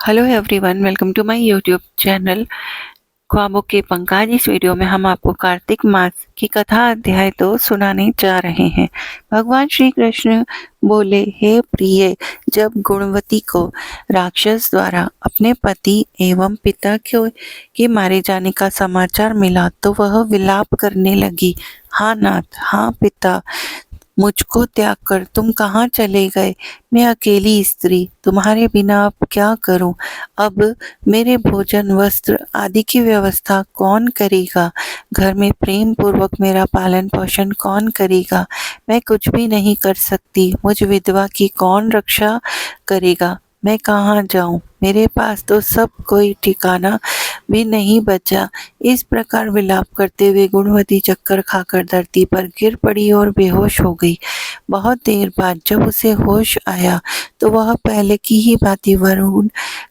Hello everyone, welcome to my YouTube channel ख्वाबों के पंखाज। इस वीडियो में हम आपको कार्तिक मास की कथा अध्याय 2 सुनाने जा रहे हैं। भगवान श्री कृष्ण बोले, हे प्रिय, जब गुणवती को राक्षस द्वारा अपने पति एवं पिता के मारे जाने का समाचार मिला तो वह विलाप करने लगी। हाँ नाथ, हाँ पिता, मुझको त्याग कर तुम कहाँ चले गए? मैं अकेली स्त्री तुम्हारे बिना अब क्या करूं? अब मेरे भोजन, वस्त्र आदि की व्यवस्था कौन करेगा? घर में प्रेम पूर्वक मेरा पालन पोषण कौन करेगा? मैं कुछ भी नहीं कर सकती, मुझ विधवा की कौन रक्षा करेगा? मैं कहाँ जाऊं? मेरे पास तो सब कोई ठिकाना भी नहीं बचा। इस प्रकार विलाप करते हुए गुणवती चक्कर खाकर धरती पर गिर पड़ी और बेहोश हो गई। बहुत देर बाद जब उसे होश आया तो वह पहले की ही भांति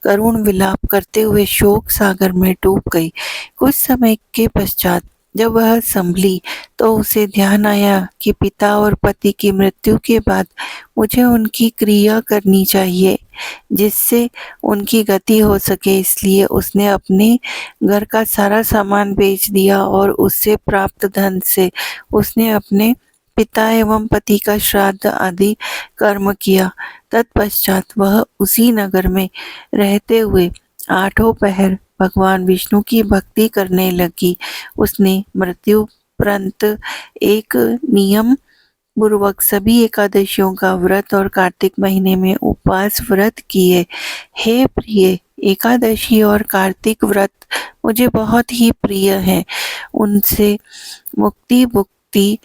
करुण विलाप करते हुए शोक सागर में डूब गई। कुछ समय के पश्चात जब वह संभली तो उसे ध्यान आया कि पिता और पति की मृत्यु के बाद मुझे उनकी क्रिया करनी चाहिए जिससे उनकी गति हो सके। इसलिए उसने अपने घर का सारा सामान बेच दिया और उससे प्राप्त धन से उसने अपने पिता एवं पति का श्राद्ध आदि कर्म किया। तत्पश्चात वह उसी नगर में रहते हुए 8 पहर भगवान विष्णु की भक्ति करने लगी। उसने मृत्यु उपरांत एक नियम पूर्वक सभी एकादशियों का व्रत और कार्तिक महीने में उपवास व्रत किए। हे प्रिय, एकादशी और कार्तिक व्रत मुझे बहुत ही प्रिय है। उनसे मुक्ति, भुक्ति,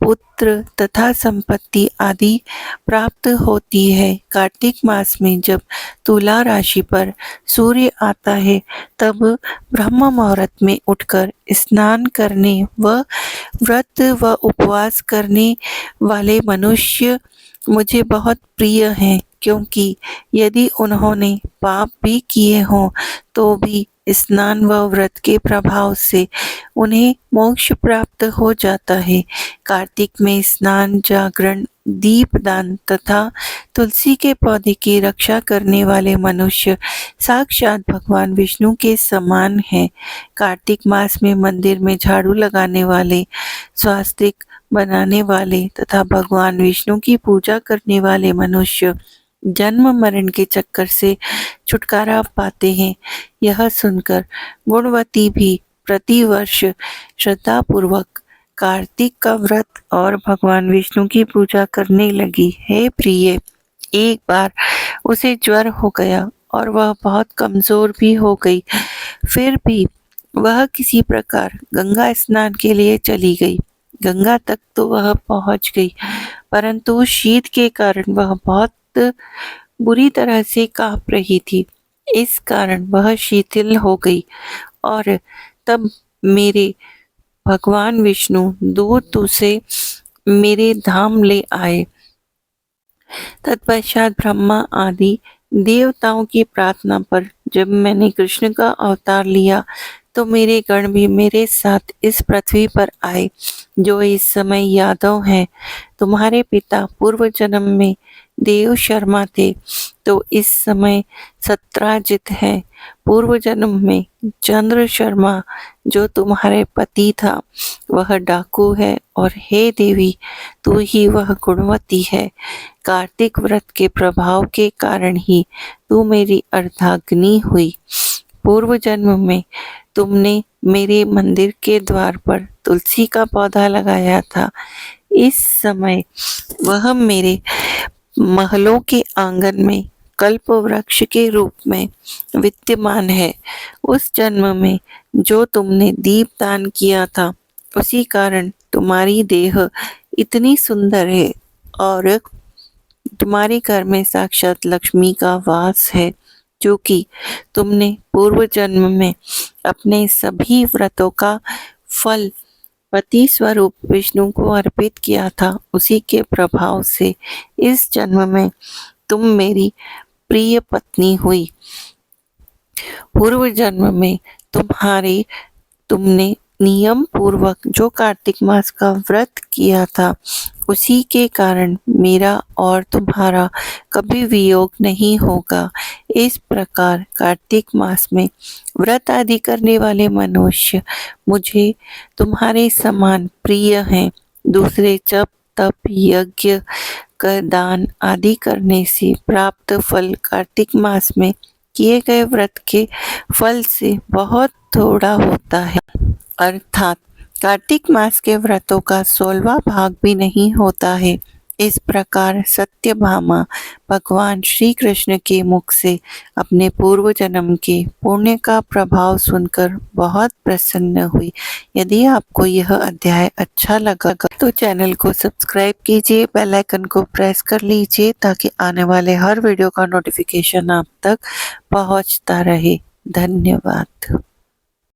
पुत्र तथा संपत्ति आदि प्राप्त होती है। कार्तिक मास में जब तुला राशि पर सूर्य आता है तब ब्रह्म मुहूर्त में उठकर स्नान करने व व्रत व उपवास करने वाले मनुष्य मुझे बहुत प्रिय हैं, क्योंकि यदि उन्होंने पाप भी किए हों तो भी स्नान व व्रत के प्रभाव से उन्हें मोक्ष प्राप्त हो जाता है। कार्तिक में स्नान, जागरण, दीपदान तथा तुलसी के पौधे की रक्षा करने वाले मनुष्य साक्षात भगवान विष्णु के समान हैं। कार्तिक मास में मंदिर में झाड़ू लगाने वाले, स्वास्तिक बनाने वाले तथा भगवान विष्णु की पूजा करने वाले मनुष्य जन्म मरण के चक्कर से छुटकारा पाते हैं। यह सुनकर गुणवती भी प्रतिवर्ष श्रद्धा पूर्वक कार्तिक का व्रत और भगवान विष्णु की पूजा करने लगी। हे प्रिय, एक बार उसे ज्वर हो गया और वह बहुत कमजोर भी हो गई। फिर भी वह किसी प्रकार गंगा स्नान के लिए चली गई। गंगा तक तो वह पहुंच गई, परंतु शीत के कारण वह बहुत बुरी तरह से कांप रही थी। इस कारण वह शिथिल हो गई और तब मेरे भगवान विष्णु दूत उसे मेरे धाम ले आए। तत्पश्चात ब्रह्मा आदि देवताओं की प्रार्थना पर जब मैंने कृष्ण का अवतार लिया तो मेरे गण भी मेरे साथ इस पृथ्वी पर आए, जो इस समय यादव हैं। तुम्हारे पिता पूर्व जन्म में देव शर्मा थे तो इस समय सत्राजित है। पूर्व जन्म में चंद्र शर्मा जो तुम्हारे पति था वह डाकू है, और हे देवी, तू ही वह गुणवती है। कार्तिक व्रत के प्रभाव के कारण ही तू मेरी अर्धाग्नि हुई। पूर्व जन्म में तुमने मेरे मंदिर के द्वार पर तुलसी का पौधा लगाया था। इस समय वह मेरे महलों के आंगन में कल्प वृक्ष के रूप में विद्यमान है। उस जन्म में जो तुमने दीपदान किया था उसी कारण तुम्हारी देह इतनी सुंदर है और तुम्हारे घर में साक्षात लक्ष्मी का वास है, जो कि तुमने पूर्व जन्म में अपने सभी व्रतों का फल पति स्वरूप विष्णु को अर्पित किया था। उसी के प्रभाव से इस जन्म में तुम मेरी प्रिय पत्नी हुई। पूर्व जन्म में तुमने नियम पूर्वक जो कार्तिक मास का व्रत किया था उसी के कारण मेरा और तुम्हारा कभी वियोग नहीं होगा। इस प्रकार कार्तिक मास में व्रत आदि करने वाले मनुष्य मुझे तुम्हारे समान प्रिय हैं। दूसरे जप तप यज्ञ कर दान आदि करने से प्राप्त फल कार्तिक मास में किए गए व्रत के फल से बहुत थोड़ा होता है, अर्थात कार्तिक मास के व्रतों का 16वां भाग भी नहीं होता है। इस प्रकार सत्यभामा भगवान श्री कृष्ण के मुख से अपने पूर्व जन्म के पुण्य का प्रभाव सुनकर बहुत प्रसन्न हुई। यदि आपको यह अध्याय अच्छा लगा तो चैनल को सब्सक्राइब कीजिए, बेल आइकन को प्रेस कर लीजिए ताकि आने वाले हर वीडियो का नोटिफिकेशन आप तक पहुंचता रहे। धन्यवाद।